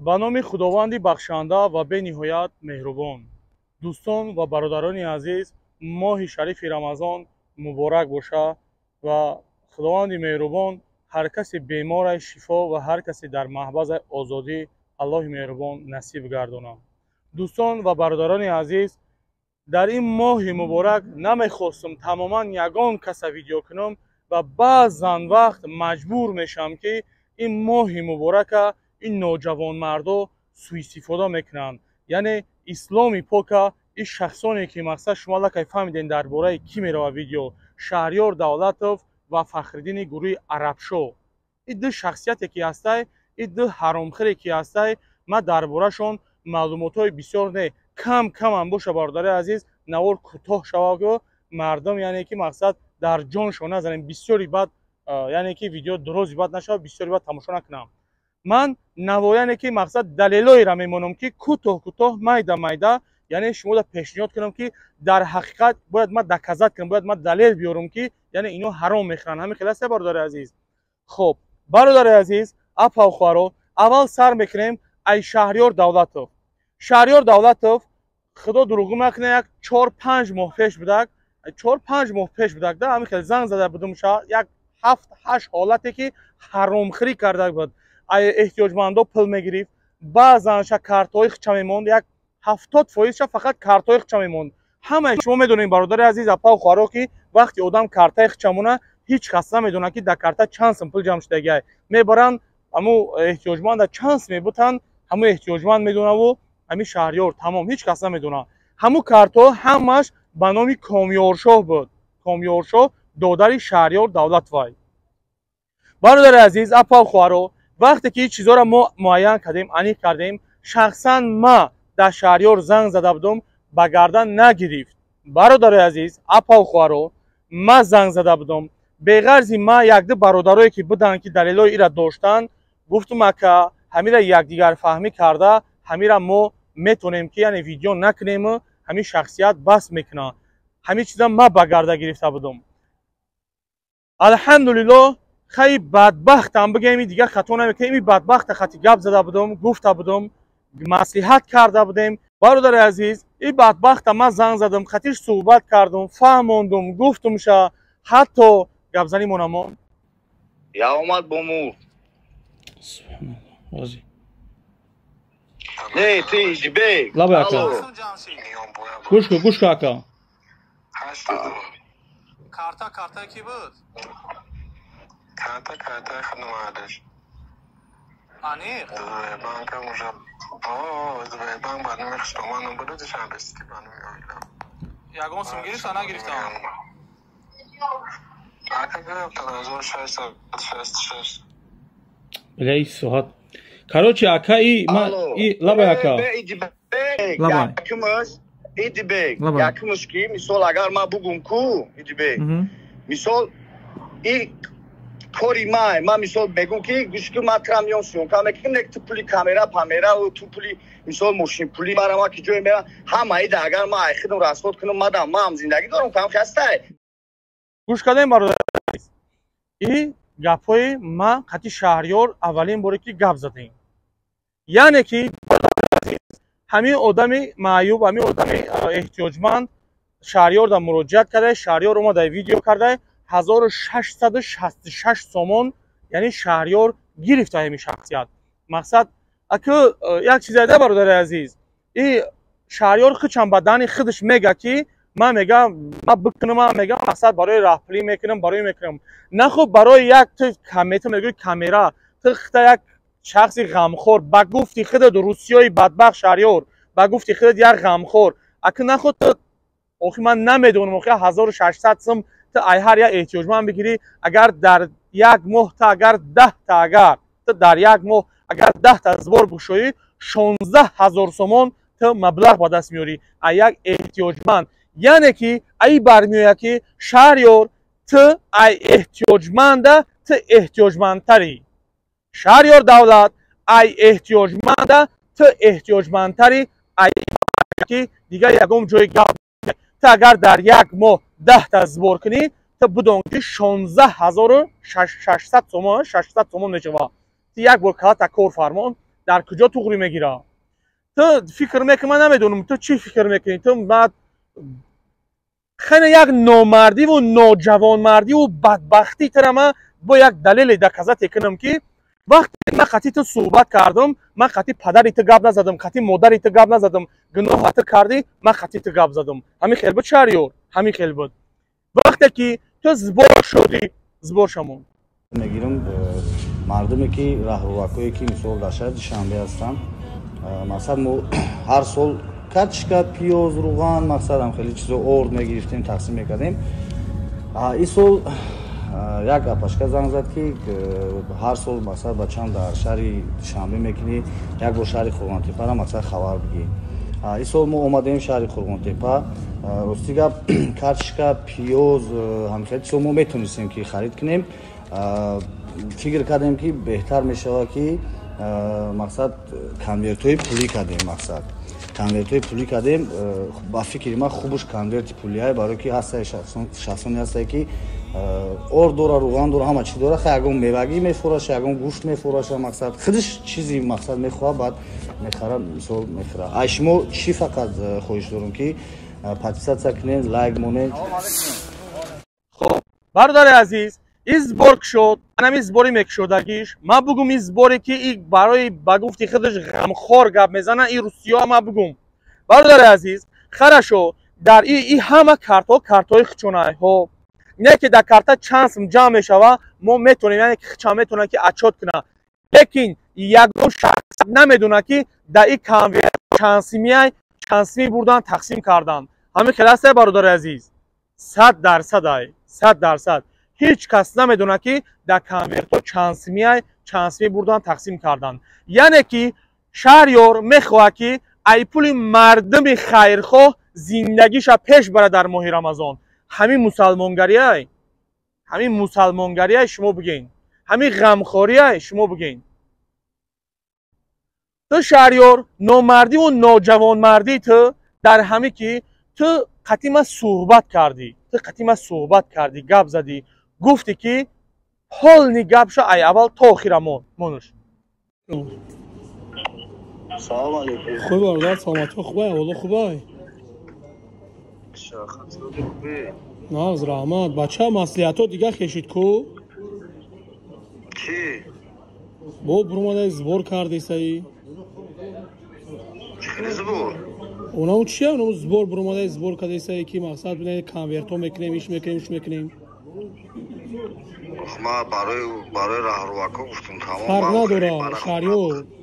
ба номи худованди бахшанда ва бениҳоят меҳрубон. Дӯстон ва бародарони азиз, моҳи шарифи рамазон муборак боша ва худованди меҳрубон ҳар каси беморай шифо ва ҳар каси дар маҳбази озодӣ аллоҳи меҳрубон насиб гардонад. дӯстон ва бародарони азиз, дар ин моҳи муборак намехостам тамоман ягон каса видео кунам ва баъзан вақт маҷбур мешавам ки ин моҳи муборака ин ноҷавонмардо суистифода мекунанд. Яъне исломи пока ин шахсоне ки мақсад шумо лакай фаҳмиден дар бораи кӣ мерава видео, Шаҳриёр Давлатов ва Фахриддини гурӯҳи Арабшо. ин ду шахсияте ки ҳастай, ин ду ҳаромхӯре ки ҳастай, ман дар борашон маълумотҳои бисёр не камам боша бародари азиз, навор кӯтоҳ шаваду мардум яъне ки мақсад дар ҷоншон назанем, бисёри баъд яъне ки видео дурози баъд нашавад, бисёри баъд тамошо накунам. ман навояне ки мақсад далелоеро мемонам ки кӯтоҳ майда яъне шумода пешниҳод кунам ки дар ҳақиқат бояд ман доказат кунам, бояд ман далел биёрам ки яъне ино ҳаром мехӯранд. ҳамин хел аст бародари азиз. хуб бародари азиз, апа ухаро аввал сар мекунем ай Шаҳриёр Давлатов. Шаҳриёр Давлатов худо дурӯғӣ накуне як 4-5 моҳ пеш будак, 4-5 моҳ пеш будак да ҳамин хел занг зада будум як 7-8 ҳолате ки ҳаромхӯрӣ карда буд. ай эҳтиёҷмандо пул мегирифт, баъзанша картҳои хича мемонд, як 70% фақат картҳои хича мемонд. ҳамаи шумо медонем бародари азиз, апа ухаро ки вақти одам картаи хича мона, ҳеҷ кас намедонад ки дар карта чанд сум пул ҷамъ шудагиай. Мебаранд ҳамун эҳтиёҷманда чанд сум мебутанд, ҳамун эҳтиёҷманд медонаву ҳамин Шаҳриёр тамом ҳеҷ кас намедонад. ҳамун картҳо ҳамаш ба номи Комиёршоҳ буд. Комиёршоҳ додари Шаҳриёр Давлатовай. бародари азиз, апа ухаро вақте ки ин чизҳоро мо муайян кардем, аниқ кардем, шахсан ман дар Шаҳриёр занг зада будум, ба гардан нагирифт. бародари азиз, апа ухаро ман занг зада будум, беғарзи ман якду бародарое ки буданд ки далелои ира доштанд, гуфтум ака ҳамира якдигарфаҳмӣ карда ҳамира мо метонем ки яъне видео накунему, ҳамин шахсият бас мекунад. ҳамин чиза ман ба гарда гирифта будум. алҳамдулиллоҳ хай бадбахтам бигем, дигар хато намекунем, ин бадбахта хати гап зада будум, гуфта будум, маслиҳат карда будем. бародари азиз, ин бадбахта ман занг задам, хатиш суҳбат кардум, фаҳмондум, гуфтумша, ҳатто гапзанӣ монамон я омад бо мур. Не ти иҷбек лаба ака гӯш ку ака карта ки буд? Карта ханумадаш. Аниқ? Банкам уже. Банк ба номи хиштоманам буду дишам бести ба номи оилам. Ягон сум гирифта нагирифтам? Ака гирифтам 1666. бля ин соат. Короче, ака лаба ака. Якимаш идибек. Якимаш ки мисол агар ман бугум ку идибек. Мисол и кори ман мисол мегум ки гӯшки ман трамён сёнка мекунам, як ту пули камера ва ту пули мисол мошин пули барама ки ҷое мера ҳамаи да агар ман айхидам расход кунам мадам ман зиндагӣ дорам кам хастай. гӯш кардем бародари. ин гапҳои ман хати Шаҳриёр аввалин боре ки гап задем. яъне ки ҳамин одами маъюб, ҳамин одами эҳтиёҷманд Шаҳриёрда муроҷиат карда, Шаҳриёр омада видео карда 1666 сомон, яъне Шаҳриёр гирифта ҳамин шахсият. мақсад аку як чизе да бародари азиз, ин Шаҳриёр хичам ба дани худаш мега ки ман мегам ман бикунам, ман мегам мақсад барои раҳпулӣ мекунам, барои мекунам. на хуб барои як ту мегӯи камера ту хита як шахси ғамхор ба гуфти худат русиёи бадбахт Шаҳриёр ба гуфти худат як ғамхор аку на худ ту охи ман намедонам охи 1600 сум ту ай ҳар як эҳтиёҷманд бигирӣ, агар дар як моҳ ту агар 10 та агар ту дар як моҳ агар 10 та збор бушоӣ 16000 сомон ту маблағ ба даст меёрӣ ай як эҳтиёҷманд. яъне ки ай бармеояд ки Шаҳриёр ту ай эҳтиёҷманда ту эҳтиёҷмандтарӣ. Шаҳриёр Давлат ай эҳтиёҷманда ту эҳтиёҷмандтарӣ. ай ки дигар ягон ҷои гап ту агар дар як моҳ 10 та збор кунӣ ту будон ки 16600 сомон мешавад. ту як бор калата кор фармон در کجا توغری میگیره؟ تو فکر میکنی من نمیدونم تو چی فکر میکنی؟ تو بعد خیلی یک نامردی و ناجوانمردی و بدبختی تر من با یک دلیل دکزت کنم که وقتی من خطی تو صحبت کردم من خطی پدری تو گپ نزدم خطی مادری تو گپ نزدم گناه خاطر کردی من خطی تو گپ زدم همین خیلی بود شهریار همین خیلی بود وقتی که تو زبور شدی زبور شمون میگیرم مردمی که راهروکایی که مثال در شهر دوشنبه هستن مثلا ما هر سال کچکا پیاز روغن مثلا خیلی چیزا ارد میگرفتیم تقسیم میکردیم این سال یک اپاشکا زنگ زد که هر سال مثلا بچه‌ام در شهر دوشنبه میکنی یک بار شهر خرمانتپه را مثلا خبر بگی این سال ما اومدیم شهر خرمانتپه راستی گپ کچکا پیاز هم خیلی چیزا ما میتونستیم که خرید کنیم فکر کردیم که بهتر میشه که مقصد کنورتوی پولی کردیم مقصد کنورتوی پولی کردیم با فکر ما خوبش کنورت پولیه برای که هست شخصانی هست که اور داره روغن داره همه چی داره خیلی میوگی میفروشه یگون گوشت میفروشه مقصد خودش چیزی مقصد میخواد بعد میخره مثال میخره اشمو چی فقط خوش دارم که پاتیسات سکنین لایک مونه خب برادر عزیز از برک شد من از باری مک شدگیش ما بگم از باری که این برای بگفتی خودش غمخوار گپ میزنه این روسیا ما بگم برادر عزیز خرشو در این همه کارتای خچونه ها نه که در کارت چانس جمع میشوه ما میتونیم یعنی که خچا میتونه که اچوت کنه لیکن یگون شخص نمیدونه که در این کانورت چانسی بردن تقسیم کردن همین خلاصه برادر عزیز 100% هیچ کس نمیدونه که در کانورتو چانسی بردن تقسیم کردن یعنی که شهریار میخواه که ای پول مردم خیرخواه زندگیش پیش بره در ماه رمضان همین مسلمانگری شما بگین همین غمخوری شما بگین تو شهریار نامردی و ناجوانمردی تو در همین که تو قطعی صحبت کردی گپ زدی گفتی که حال نی گپ شو ای اول تا آخر مونش سلام علیکم خوب برادر سلامتی خوبه والله خوبه ناز رحمت بچه مسئولیت‌ها دیگه خشید کو چی؟ با بروماده زبور کردی سایی چی زبور؟ اونم چیه؟ اونم زبور بروماده زبور کردی سایی که مقصد بینه کنورتو میکنیم ایش میکنیم ما برای راهروکا گفتم تمام فرق نداره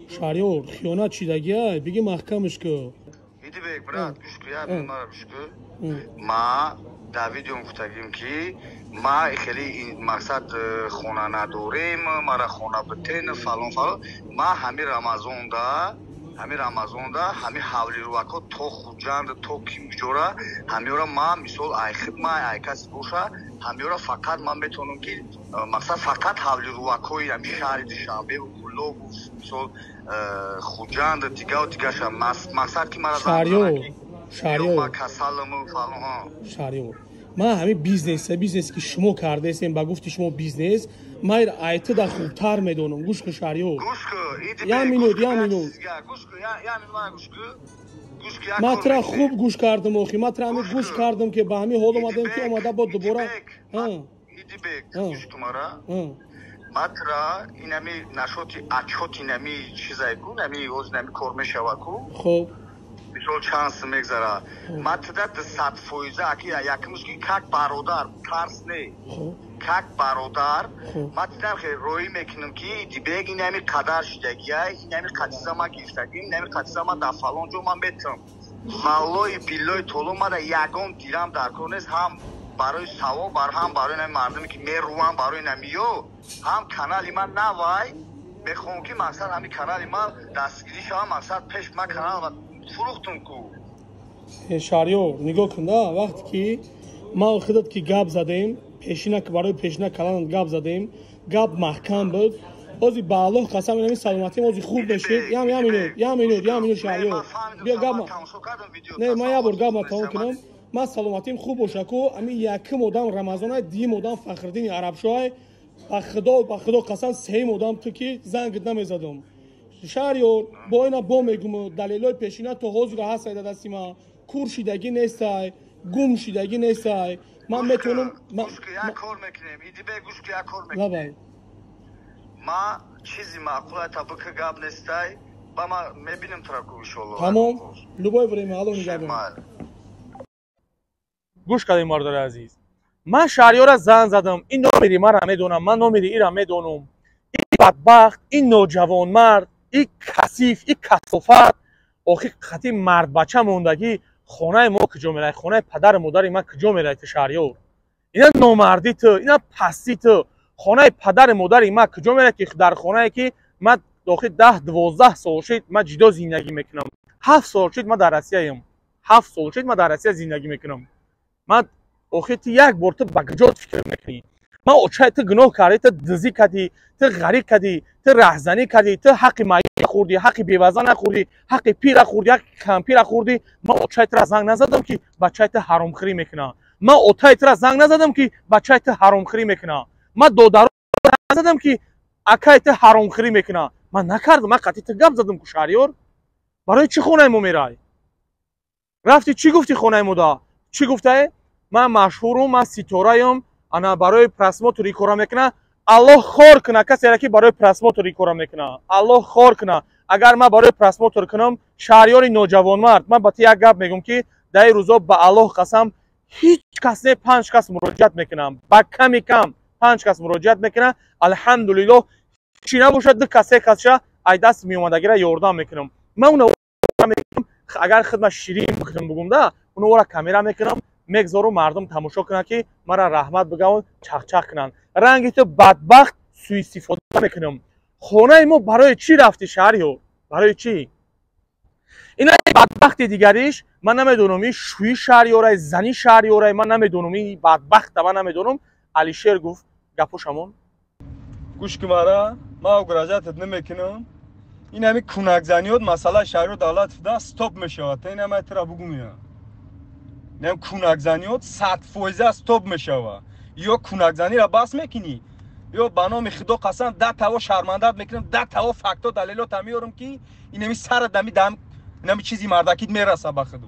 شهریار خیانت چیدگیه بگی محکمش که ایدی بگ برات گوش که یا مرا گوش که ما در ویدیو گفتیم که ما خیلی این مقصد خونه نداریم مرا خونه بتین فلان ما همین رمضان دا همین حولی روکا تو خوجاند تو کی میجوره همیورا ما مثال ای خدمت ای کس باشه همیورا فقط من میتونم که مقصد فقط حولی روکای همین شهر دوشنبه و کلوب مثال خوجاند دیگه شم مقصد که مرا شهریار ما کسالم فلان ما همین بیزنس که شما کرده هستیم با گفتی شما بیزنس ما ایت دا خوبتر میدونم گوش که شهریار یا مینود ما ترا خوب گوش کردم اوخی ما ترا همین گوش کردم که به همین حال اومدم که اومده با دوباره ایدی بگ گوش کمارا ما ترا اینمی نشوتی اچوت اینمی چیزای کن نمی اوز نمی کرمه شوا کن خب مثال چانس میگذاره ما تدت 100% اکی یکمش که کک برادر ترس نه کک برادر ما تدر خیلی روی میکنم که دیبگ این همی قدر شدگیه این همی قدیزه ما گفتگیم این همی قدیزه ما در فلان جو من بیتم حالای بیلای طولو ما در یگان دیرم در کنیست هم برای سوا هم برای نمی مردمی که میروان برای نمیو هم کانالی من نوای میخوام که مقصد همی کانالی من دستگیری شما مقصد پیش من کانال فروختم کو شهریار نگاه کنده وقتی که ما خودت که گپ زدیم پیشینه که برای پیشینه کلان گپ زدیم گپ محکم بود بازی بالا قسم اینمی سلامتی بازی خوب بشید یا مینود شهریار بیا گپ نه ما یه بار گپ تمام کنم ما سلامتیم خوب باشه کو امی یک مودم رمضان دی مودم فخردین عرب شاه با خدا قسم 3 مودم تو که زنگ نمیزدم شهریار با اینا با میگم دلیلای پیشینه تو حاضر هست دستی ما کورشیدگی نیستای گم شیدگی نیستای من میتونم گوش که یک کار میکنیم ایدی به گوش که یک کار میکنیم لبای ما چیزی معقوله تا بکه گاب نیستای با ما میبینیم ترکو شلو تمام لبای بریم الان میگم گوش کردیم مردار عزیز من شهریار از زن زدم این نمیری من میدونم من نمیری ایرم میدونم این بدبخت این نوجوان مرد این کثیف این کثافت آخه خطی مرد بچه موندگی خانه ما کجا میره خانه پدر مادر من کجا میره تو شهریار اینا نامردی تو اینا پستی تو خانه پدر مادر من کجا میره که در خانه که من داخل 10-12 سال شد من جدا زندگی میکنم 7 سال شد من در روسیه ام 7 سال شد من در روسیه زندگی میکنم من آخه تو یک بار تو بگجات فکر میکنی من اوچه تو گناه کردی تو دزدی کردی تو غریق کردی تو رهزنی کردی تو حق مایی خوردی حق بیوزن خوردی حق پیر خوردی حق کمپیر خوردی من اوچه تو زنگ نزدم که بچه تو حرام خوری میکنه من اوچه تو زنگ نزدم که بچه تو حرام خوری میکنه من دودارو نزدم که اکای تو حرام خوری میکنه من نکردم من قطعی تو گپ زدم که شهریار برای چی خونه مو میرای رفتی چی گفتی خونه مو دا چی گفته من مشهورم من ستاره‌ام انا برای پرسما تو ریکورا میکنه الله خور کنه کسی را که برای پرسما تو ریکورا میکنه الله خور کنه اگر من برای پرسما تو کنم شهریار نوجوان مرد من با یک گپ میگم که در روزا به الله قسم هیچ کس نه 5 کس مراجعت میکنم با کمی کم 5 کس مراجعت میکنه الحمدلله چی نباشد دو کسی ای دست میومدگی را یاردم میکنم من اون میگم اگر خدمت شیرین بگم ده اون را کامیرا میکنم میگذارم مردم تماشا کنن که مرا رحمت بگن چخ کنن رنگی تو بدبخت سوء استفاده میکنم خانه ما برای چی رفتی شهریار برای چی اینا بدبخت دیگریش من نمیدونم این شوی شهریار زنی شهریار من نمیدونم این بدبخت من نمیدونم علی شیر گفت گپوشمون گوش که مرا ما اگرازت نمیکنم این همین کنک زنیات مسئله شهریار دولت ده استاپ میشه این همه ترا بگم نم کنک زنیات 100% استاپ میشه یا کنک زنی را بس میکنی یا بنام خدا قسم 10 تا شرمنده میکنم 10 تا فاکتور دلیلات میارم که این همین سر دمی دم نمی چیزی مردکیت میرسه به خودو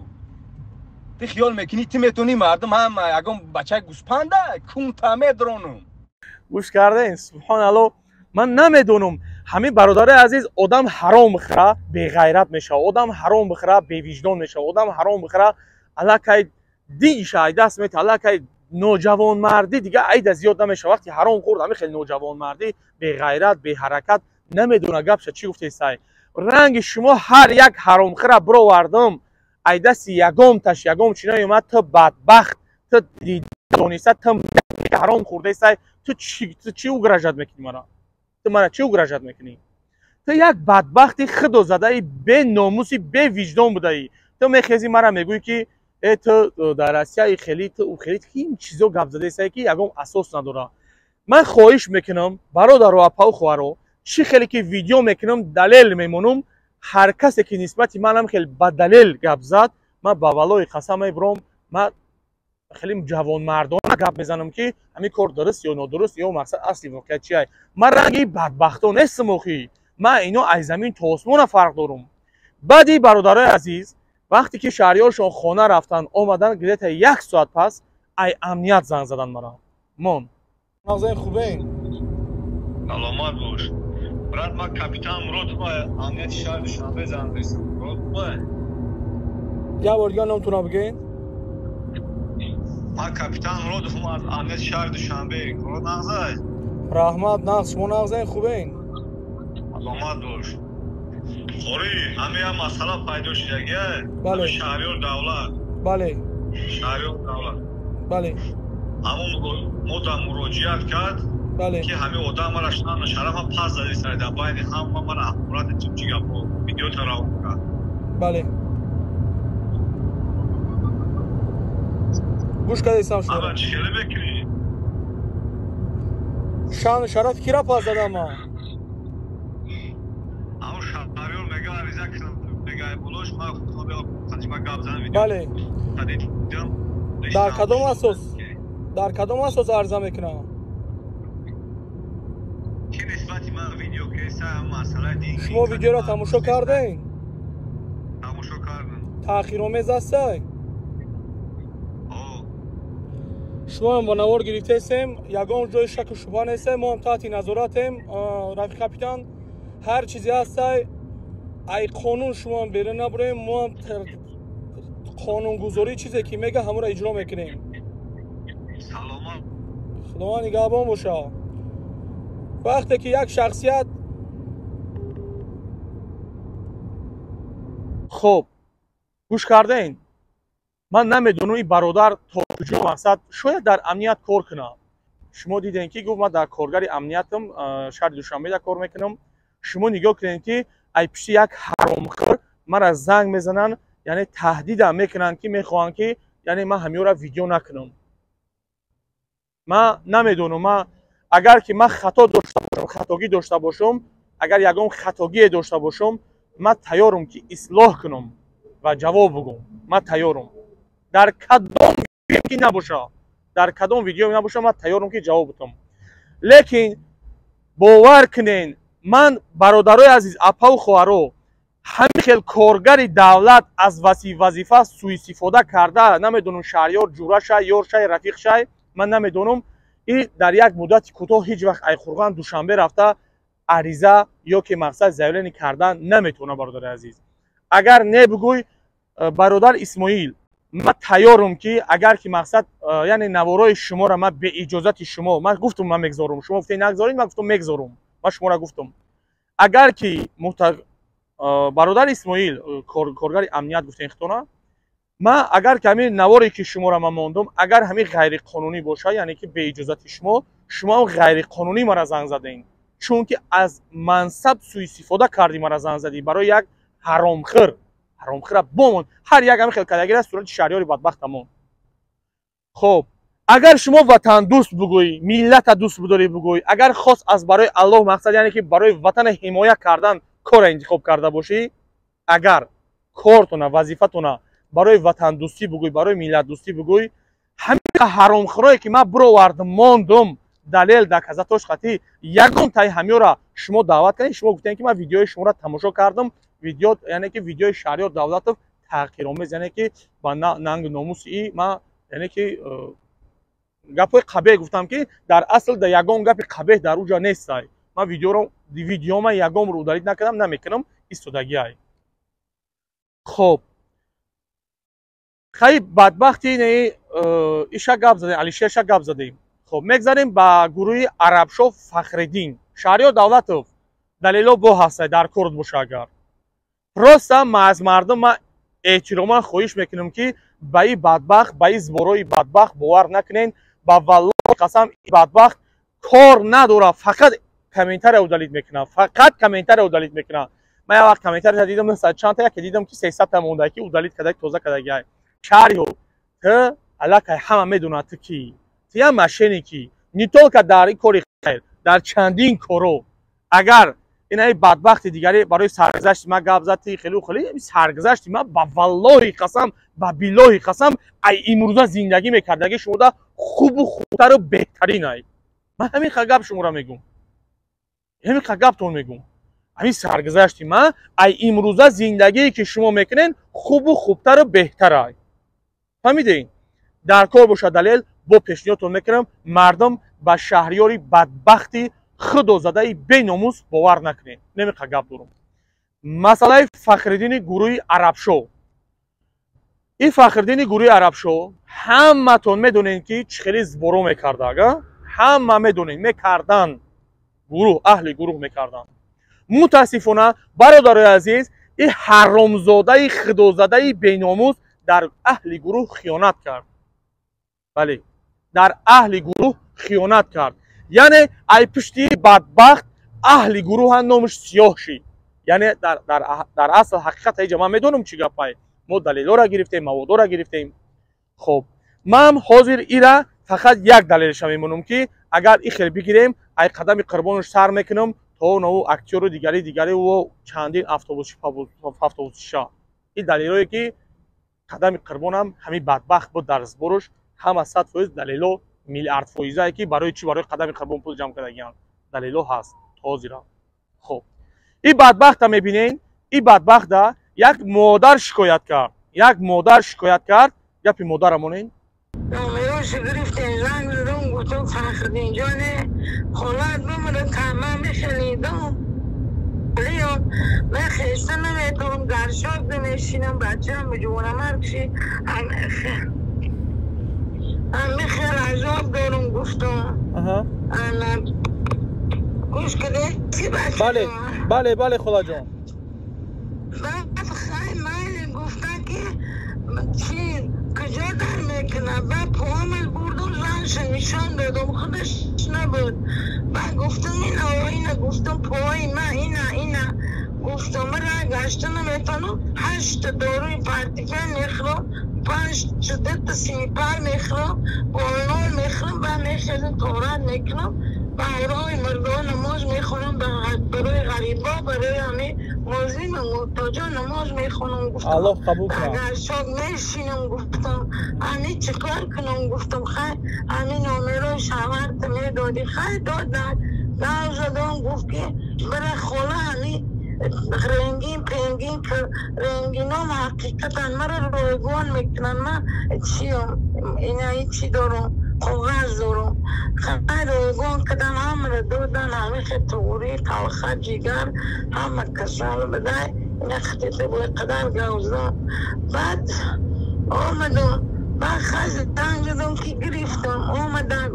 تی خیال میکنی تی میتونی مردم هم یگام بچه گوسپنده کون تمه درونم گوش کرده سبحان الله من نمیدونم همین برادر عزیز آدم حرام بخوره بی غیرت میشه آدم حرام بخوره بی وجدان میشه آدم حرام بخوره الکی دیگه ای دست میت الکی نوجوان مردی دیگه عید زیاد نمیشه وقتی حرام خورد همین خیلی نوجوان مردی بی غیرت بی حرکت نمیدونه گپش چی گفته سای رنگ شما هر یک حرام خره برو وردم ای دست یگم تاش یگم چینا اومد تو بدبخت تو دونیست تو حرام خورده سای تو چی اوگرجت میکنی مرا تو مرا چی اوگرجت میکنی تو یک بدبختی خدا زده ای به ناموسی به وجدان بوده ای تو میخیزی مرا میگویی که تو در روسیه خیلی تو خیلی این چیزو گپ زده ای که یگم اساس نداره من خواهش میکنم برادر و اپا خوارو چی خیلی که ویدیو میکنم دلیل میمونم هر کسی که نسبتی منم خیلی با دلیل گپ زد من با والای قسم میبرم من خیلی جوان مردانه گپ میزنم که همین کار درست یا نادرست یا مقصد اصلی واقعیت چیه من رنگی بدبختان نیستم اخی من اینا از زمین تا آسمون فرق دارم بعدی برادرای عزیز وقتی که شهریارشون خانه رفتن اومدن گذشت 1 ساعت پس ای امنیت زنگ زدن مرا من نازن خوبه سلامت باش برات ما کاپیتان مراد با امنیت شهر شنبه زنگ رسیدم مراد یا بار دیگه نمیتونم بگین ما کاپیتان مراد از امنیت شهر دوشنبه مراد نازای رحمت نقص شما نازن خوبه این سلامت باش خوری همه مسئله پیدا شده بله شهریار دولت بله شهریار دولت بله همون مدام مراجعت کرد بله که همه آدم را شان شرف پاس دادی سر در باید هم ما را اخبارات چی گپو ویدیو تراو کرد بله گوش کردی سام شما اما چی بکنی شان شرف کی را پاس دادم ما اما شهریار میگه عریضه کنم میگه بولوش ما خود خودم گپ زدم بله در کدام اساس عرضه میکنم شما ویدیو را تماشا کردین؟ تماشا کردم. تأخیرآمیز است. شما هم با نوار گرفته هستیم، یگان جای شک و شبهه نیست. ما هم تحت نظارتیم رفیق کاپیتان. هر چیزی هست ای قانون شما هم بیرون نبریم، ما هم قانون گذاری چیزی که میگه همون را اجرا میکنیم. سلامت. خدا نگهبان باشه. وقتی که یک شخصیت خب گوش کردین، من نمیدونم این برادر تا کجا مقصد شاید در امنیت کار کنه. شما دیدین که گفت من در کارگری امنیتم شهر دوشنبه کار میکنم. شما نگاه کنین که ای پیش یک حرامخور مرا زنگ میزنن، یعنی تهدیدم میکنن که میخوان که یعنی من همین را ویدیو نکنم. من نمیدونم، من اگر که من خطا داشته باشم، خطاگی داشته باشم، اگر یگام خطاگی داشته باشم، من تیارم که اصلاح کنم و جواب بگم. من تیارم در کدام ویدیو که نباشه، در کدام ویدیو نباشه من تیارم که جواب بدم. لیکن باور کنین من برادرای عزیز، اپا و خواهرو، همین خیلی کارگر دولت از وظیفه سوء استفاده کرده، نمیدونم شهریار جوره شای، یار شای، رفیق شای، من نمیدونم. این در یک مدت کوتاه هیچ وقت ایخورغان دوشنبه رفته عریضه یا که مقصد زایلین کردن نمیتونه. برادر عزیز اگر نبگوی برادر اسماعیل، من تیارم که اگر که مقصد یعنی نوارای شما را من به اجازت شما، من گفتم من میگذارم، شما گفتین نگذارید، من گفتم میگذارم، من شما را گفتم اگر که برادر اسماعیل کارگر امنیت گفتین خطونه، من اگر که همین نواری که شما را من ماندم اگر همین غیر قانونی باشه، یعنی که به اجازت شما غیر قانونی مرا زنگ زدین، چون که از منصب سوء استفاده کردی مرا زنگ زدی برای یک حرامخور بمون. هر یک همین خیلی کداگر است صورت شهریار بدبختمون. خب اگر شما وطن دوست بگویی، ملت دوست بداری بگویی، اگر خاص از برای الله مقصد یعنی که برای وطن حمایت کردن کار انتخاب کرده باشی، اگر کارتونه وظیفتونه برای وطن دوستی بگوی، برای ملت دوستی بگوی، همین حرامخورایی که من برآوردم ماندم دلیل در کذاتش خطی یگان تای همیورا شما دعوت کنید. شما گفتین که من ویدیوی شما را تماشا کردم، ویدیو یعنی که ویدیوی شهریار دولت تحقیرآمیز، یعنی که با ننگ ناموس ای من یعنی که گپای قبیح گفتم که در اصل در یگان گپ قبیح در اونجا نیست. من ویدیو من یگان رو دارید نکردم، نمیکنم ایستادگی ای. خب خیلی بدبختی نه ایشا گپ زدیم، علی شیرشا گپ زدیم. خب میگذاریم با گروه عربشو فخرالدین. شهریار دولتوف دلیلو بو هست در کرد باشه. اگر راست ما از مردم ما احترام خواهش میکنم که با این بدبخت، با این زبروی بدبخت باور نکنین. با والله قسم این بدبخت کار نداره، فقط کامنتر او دلیت میکنه، فقط کامنتر او دلیت میکنه. من یک وقت کامنتر دیدم 100 چند تا که دیدم که 300 تا مونده که او دلیت کده توزه کده گای شهریو ته علاقه همه میدونه تو کی تیا ماشینی کی نیتول که در این کاری خیر در چندین کارو اگر این بدبخت دیگری برای سرگذشت ما گپ زدی خیلی سرگذشت ما با والله قسم با بالله قسم ای امروز زندگی میکردگی شما دا خوب و خوبتر و بهترین ای. من همین خگاب شما را میگم، همین خگاب تون میگم، همین سرگذشت ما ای امروز زندگی که شما میکنین خوب و خوبتر و بهتر ای. فهمیدین؟ در کار باشه دلیل با پیشنهادتون میکنم مردم با شهریاری بدبختی خدا زده بی ناموس باور نکنین. نمیخوام گپ دارم. مسئله فخرالدین گروه عربشو، این فخرالدین گروه عربشو همتون میدونین که چخیلی زبرو میکرده. اگه همه میدونین میکردن، گروه اهل گروه میکردن. متاسفانه برادرای عزیز این حرامزاده خدا زده بی ناموس در اهل گروه خیانت کرد. بله در اهل گروه خیانت کرد. یعنی ای پشتی بدبخت اهل گروه هم نامش سیاه شید. یعنی در اصل حقیقت ایجا من میدونم چی گپای ما دلیل را گرفتیم، مواد را گرفتیم. خب من حاضر ایرا فقط یک دلیلش میمونم که اگر این خیلی بگیریم ای قدم قربانش سر میکنم تا نو اکتور و دیگری و چندین افتا این دلیلایی که قدم قربانم همین بدبخت بود در زبرش هم 100% دلیلو میلیارد فایزه که برای چی برای قدم قربان پول جمع کردگیان دلیلو هست. تازیرا. خب این بدبخت میبینین، این بدبخت یک مادر شکایت کرد، یک مادر شکایت کرد. گپی مادرمونین نامه‌هاش گرفتن، زنگ زدم گفتم فخردین جانه خالت بمونه تمام شنیدم لیون من خسته نمیتونم در شاک بنشینم بچه هم به جوانم هرکشی همه خیلی عذاب دارم گفتم گوش کده چی بچه بله بله بله خدا جان. بعد خیلی من گفتن که چی کجا در میکنه بعد پاهمل بردم زنش نشان دادم خودش نبود بعد گفتم اینه گفتم پاهای من اینه گفتم را گشته نمیتونم 8 داروی پرتیکن میخورم 5 شدت سیپر میخورم بالنار میخورم و میخورم تورات میکنم برای مردان نماز میخونم برای غریبا برای همه موزیم محتاجا نماز میخونم گفتم الله قبول کنه. اگر شاک میشینم گفتم همه چکار کنم گفتم خیلی همه نامه رو شورت میدادی خیلی دادن دار زدم گفت که برای خوله همه رنگین پنگین که رنگین هم حقیقتا مرا رویگوان میکنن من چیم اینه چی دارم کاغذ دارم خیلی رویگوان کدن همه دادن همه خطوری تلخه جگر همه کسال بده اینه خطیطه باید قدر گوزدم بعد آمدم بعد خیلی زنگ زدم که گرفتم آمدن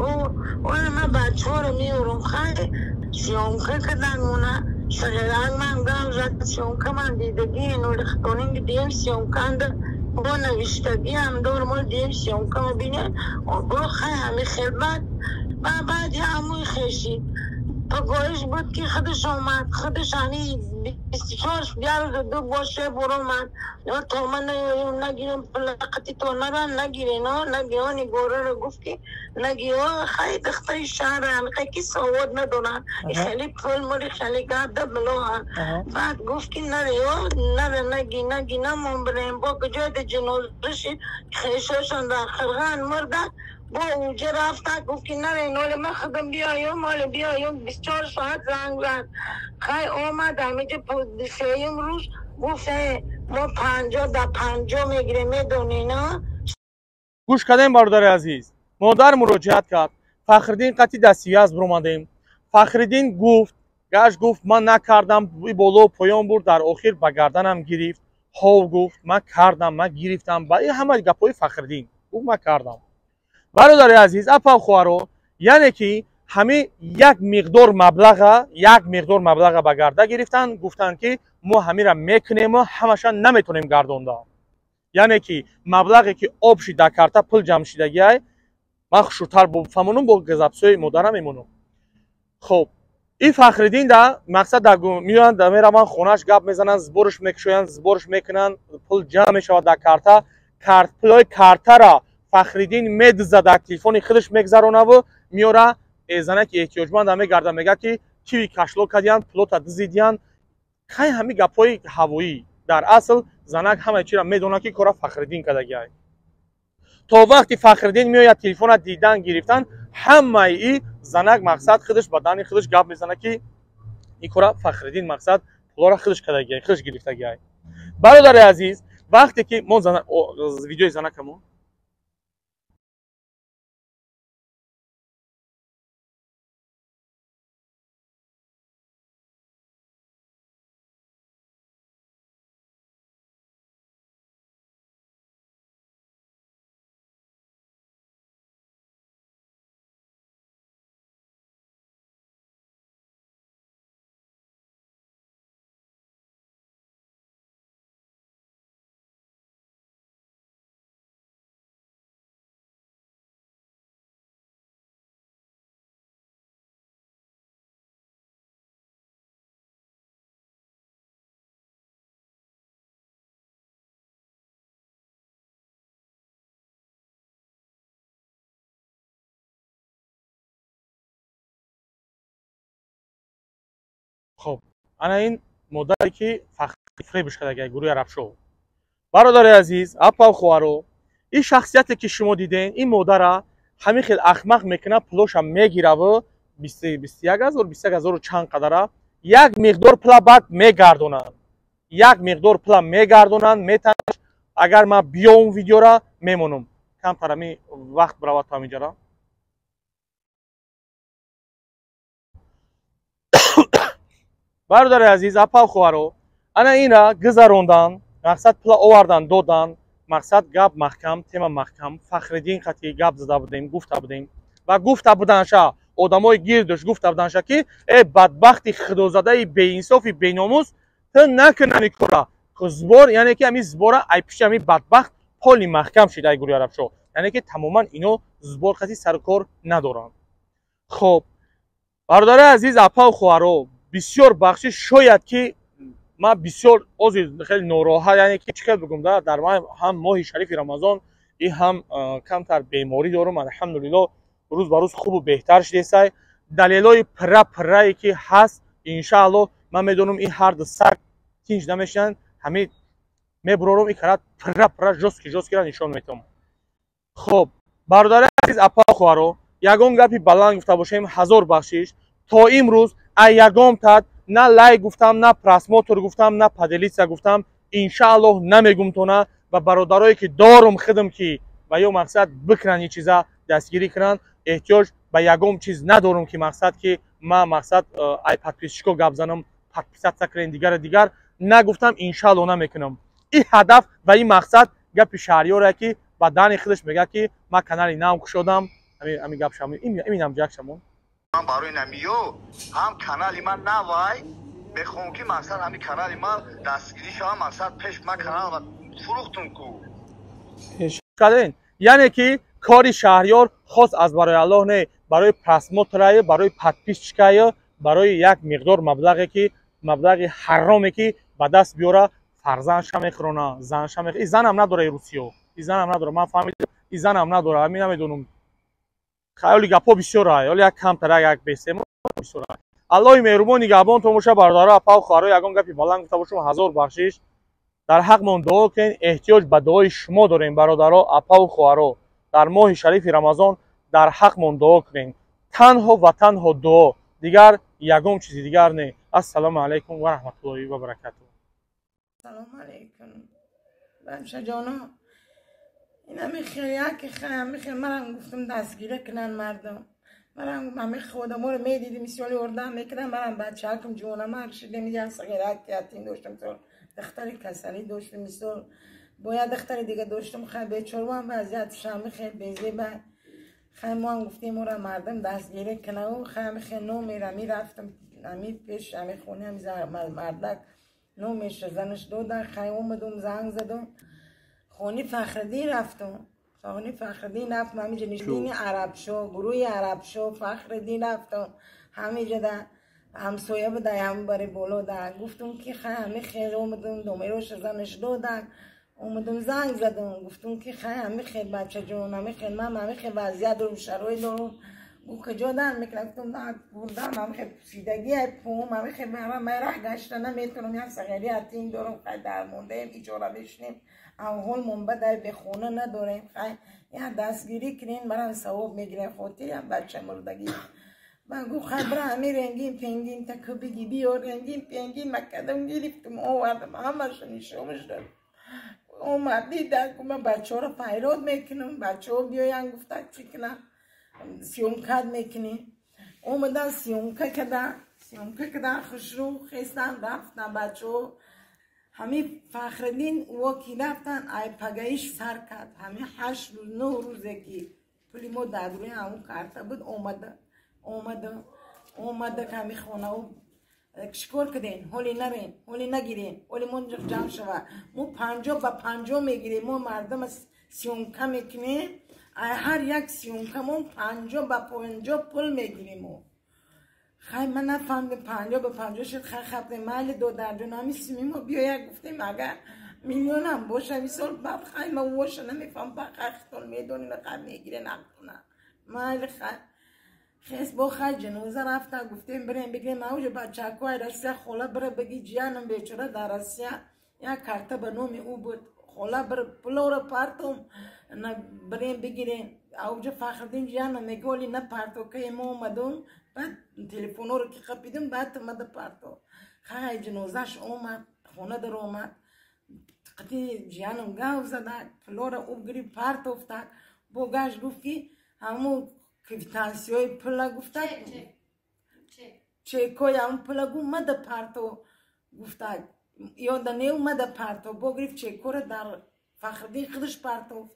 اون من بچه ها رو میورم خیلی سیامکه کدن اونه شغلان من گام زد سیامکه من دیدگی اینو لختونینگ دیم سیامکه ده با نوشتگی هم دور مال دیم سیامکه مبینه برو خیلی همه خلبت بعد یه هموی خشید پگاهش بود که خودش آمد خودش هنی 24 بیار دو باشه برو من یا تو من نگیرم پلقتی تو نران نگیره نگیانی گوره رو گفت که نگیوه خیلی دختری شهر هم خیلی سواد ندارن خیلی پول مالی خیلی گرده بلوها بعد گفت که نره نگی نمون بریم با کجا ده جنازشی خیشاشان در خرغان مردن با اوجه رفتن گفت که نره نوله من خودم بیایم 24 ساعت زنگ زد خیلی آمد همیشه سیم روز گفت ما 50 میگیره میدونی نه. گوش کردین برادر عزیز، مادر مراجعت کرد فخردین قطعی دستی از بروماندیم. فخردین گفت من نکردم بالا پایان برد در آخر به گردنم گرفت ها گفت من کردم من گرفتم با این همه گپای فخردین گفت من کردم. برادر عزیز اپا خوارو یعنی که همه یک مقدار مبلغ به گرده گرفتن گفتن که ما همه را میکنیم و همشان نمیتونیم گردونده. یعنی که مبلغی که آب شی در کارتا پول جمع شدگی های من شوتر بفهمونم با گزابسوی مادرم میمونم. خب این فخردین دا مقصد میان در میرن من خونش گپ میزنن زبورش میکشوین زبورش میکنن پول جمع میشود در کارتا پولای کارتا را فخردین میدزه در تلفن خودش میگذرونه و میاره ایزنه که احتیاجمند همه گرده میگه که کیوی کشلو کردین پلوتا دزیدین خیلی همه گپای هوایی در اصل زنک همه چی را میدونه که کار فخردین کردگی است. تا وقتی فخردین میاد تلفن دیدن گرفتن همه ای زنک مقصد خودش بدن خودش گپ میزنه که این کار فخردین مقصد پولا را خودش کردگی خودش گرفتگی است. برادر عزیز وقتی که ما ویدیو زنکمون خب انا این مادری که فریبش کرده گروه عرب شو. برادر عزیز اپا خوارو این شخصیتی که شما دیدین این مادر همین خیلی احمق میکنه پولوش هم میگیره و 21000 21000 чанд қадара як миқдор пула баъд мегардонанд, як миқдор пула мегардонанд, метанаш агар ман биём видеора мемонам камтарами вақт биравад то ҳаминҷара. бародари азиз, апа хуҳаро, ана инра гузарондан, мақсад пула овардан додан, мақсад гап маҳкам, тема маҳкам, Фахриддин қатӣ гап зада будем, гуфта будем ва гуфта буданша одамои гирдаш гуфта буданша ки бадбахти худозадаи беинсофи беномус ту накунани кора збор, яъне ки ҳамин збора ай пиши ҳамин бадбахт поли маҳкам шид ай гуруи арабшо, яъне ки тамоман ино збор қатӣ сару кор надоранд. хоб бародари азиз, апа хуҳаро, бисёр бахшиш, шояд ки ман бисёр ози хеле нороҳат, яъне ки чӣ хел бигум дар ҳам моҳи шарифи рамазон и ҳам камтар беморӣ дорум, алҳамдулилло рӯз ба рӯз хубу беҳтар шидесай. далелои пирра ки ҳаст, иншаалло ман медонам ин ҳарду саг тинч намешинанд, ҳамин мебурорум ин карат пирра жосткира нишон метавам. хоб бародари азиз, апа хуҳаро, ягон гапи баланд гуфта бошем, ҳазор бахшиш. то имрӯз ай ягон тад на лайк гуфтам, на просмотр гуфтам, на поделиться гуфтам. иншаалло намегумтона ва бародарое ки дорум хидм ки ба ё мақсад бикунанд ин чиза дастгирӣ кунанд, эҳтиёҷ ба ягон чиз надорум ки мақсад ки ман мақсад ай подписчико гап занам, подписатсия кунем дигар нагуфтам, иншаалло намекунам. ин ҳадаф ва ин мақсад гапи шаҳриёре ки ба дани худаш мегӯяд ки ман канали нав кушодам. ҳамин гап шамон иминам ҷак шамон ман барои намиё ҳам канали ман навай мехоҳам ки мақсад ҳамин канали ман дастгирӣ шавам, мақсад пеш ман канал фурӯхтум ку каден, яъне ки кори шаҳриёр хос аз барои аллоҳ не, барои просмотрае, барои подписчикае, барои як миқдор маблағе ки маблағи ҳароме ки ба даст биёра, фарзандша мехӯрона, занша мехӯрона. ин занам надора ин русиё, ин занам надора, ман фаҳмидам ин занам надора, ҳамин намедонам. хаёли гапҳо бисёрае, ҳоли як камтара як бесем бисёрае. аллоҳи меҳрубон нигаҳбонтон боша. бародаро, апа хуҳаро, ягон гапи баланд гуфта бошам, ҳазор бахшиш. дар ҳақмон дуо кунед, эҳтиёҷ ба дуои шумо дорем бародаро, апа хуҳаро. дар моҳи шарифи рамазон дар ҳақмон дуо кунед, танҳо ва танҳо дуо, дигар ягон чизи дигар не. ассалому алайкум ва раҳматуллоҳи ва баракатуҳ. салому алайкум бача ҷоно, اینا میخواد که خیلی میخواد مرام گفتم دستگیری کنن مردم، مرام همه خودمون رو میدیدیم مثالی اردام میکنن، مرام بچه هاکم جوانم شده میگن سگرک کردیم داشتم تو دختری کسانی داشتم مثال باید دختری دیگه داشتم خیلی بیچارم وضعیتش هم خیلی بیزیبه. خیلی ما هم گفتیم مرا مردم دستگیری کنن و خیلی نو میرفتم همی پیش همی خونه همی مردک نو میشه زنش دودن. خیلی اومدم زنگ زدم خونی فخردین رفتم، خونی فخردین رفتم همینجا نشدین عرب شو، گروه عرب شو فخردین رفتم همینجا در همسایه بوده هم باری بولو در گفتم که همه خیلی اومدم دومیروش زنش دودن، اومدم زنگ زدم گفتم که همه خیلی بچه جون، همه خیلی من همه خیلی وضعیت دارم شرایط دارم. گفت کجا در میکنم گفتم نه بردم همه خیلی پوسیدگی پوم، همه خیلی من راه گشتن نمیتونم، یک سگری حتیم دارم خیلی درمونده ایم ایجارا بشنیم اول منبع در به خونه نداریم، خیلی یا دستگیری کنین برای ثواب میگیریم خاطر هم بچه مردگی. من گفت خیلی برای همه رنگین پنگین تا بگی بیار رنگین پنگین مکدم گرفتم آوردم همش نشامش دارم اومدی در که من بچه ها رو پیراد میکنم، بچه ها بیاین گفتن چی کنم سیومکت میکنیم. اومدن سیومکت کدن خوشرو خیستن رفتن بچه ها همه فخردین واکی رفتن ای پگایش سر کرد، همه 8 روز 9 روزه که پولی ما دادروی همون کارتا بود. اومده که همه خونه و شکر کدین هولی نرین هولی نگیرین هولی منجا جمع شود مو 50 با 50 میگیریم، ما مردم سیونکا میکنیم هر یک سیونکا مو 50 با 50 پول میگیریم. خیلی من نفهمیدم 50 با 50 شد. خیلی خبره مال دو درجون همی سیمیم و بیاید گفتیم اگر میلیون هم باشه میسال بعد خیلی من واشه نمیفهم با خیلی میدونیم خیلی میگیره نکنه مال خیلی با خیلی جنوزه رفته گفتیم بریم بگیریم اوجه بچه کوی رسیه خوله بره بگی جیانم بیچاره در رسیه یا کارتا به نومی او بود خوله بره پلو پارتم بریم بگیریم اوجه فخردین جیانم میگولی نه پارتو که ما اومدون بعد تلفن رو که قپیدم بعد اومد پارتو خیلی جنازش اومد خونه در اومد قطعی جیانم گاو زدن پلو را اوب گری پارت افتاد بوگاش گفت که همون کویتانسیوی پلا گفتاد چه کوی همون پلا گفت مده پارتو گفتاد یادنه اومده پارتو بگرفت چه کوره در فخردی خودش پارتو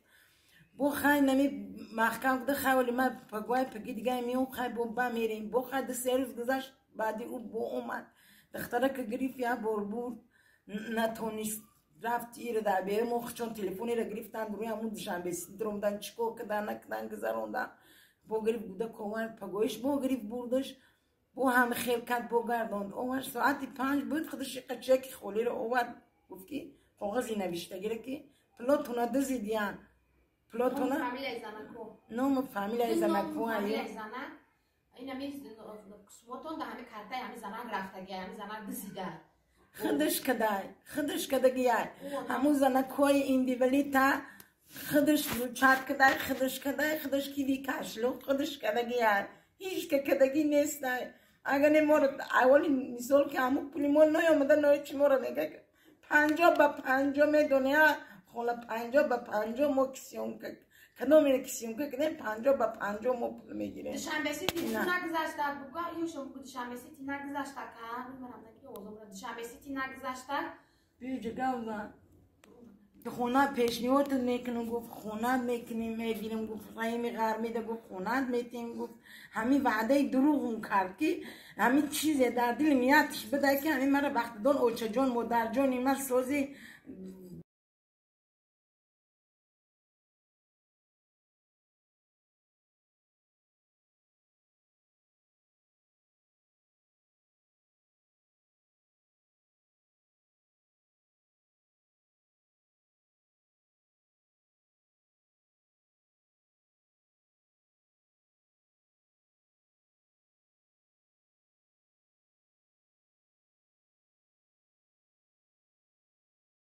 بو خای نمی محکم ده خواهی ما پگوی پگی دیگه میون خای بو با میریم بو خای ده سروز گذاشت بعدی او بو اومد دختره که گریف یا بور نتونست رفت ایره در بیره موخ چون تلفونی را گرفتن روی همون دوشنبه درومدن چیکو کدن نکدن گذروندن بو گریف بوده کومر پگویش بو گریف بردش بو هم خیل کد بو گرداند اومد ساعتی 5 بود خودش قچک خولی رو اومد گفت که کاغذی نوشته گیره که پلوتونا دزی دیان پلوتونا نوم فامیلای زنکو فامیلای زنک این همی سوتون ده همی کرده همی زنک رفته همی زنک دزیده خودش کده گیای همون زنکوی این دیولی تا خودش چاک کده خودش کی دی کاشلو خودش کده گیای هیچ که کدگی نیست اگر نمورد اولی مثال که همون پولیمون نیامده نوی چی مورد نگه 50 با 50 دنیا خولا 50 با 50 مو کسیون که کدوم میره کسیون که کنه 50 با 50 مو پول میگیره دشنبه سی تی نگذاشته بگو ایوشون بگو دشنبه سی تی نگذاشته که منم نگی اوزم دشنبه سی تی نگذاشته بیجه گاوزن خونه پیشنهاد میکنم گفت خونه میکنیم میگیریم گفت رای غرمیده گفت خونه میتیم گفت همین وعده دروغ کرد که همین چیزی در دل میادش بده که همین مرا وقت دون اوچه جون مادر جون اینا سوزی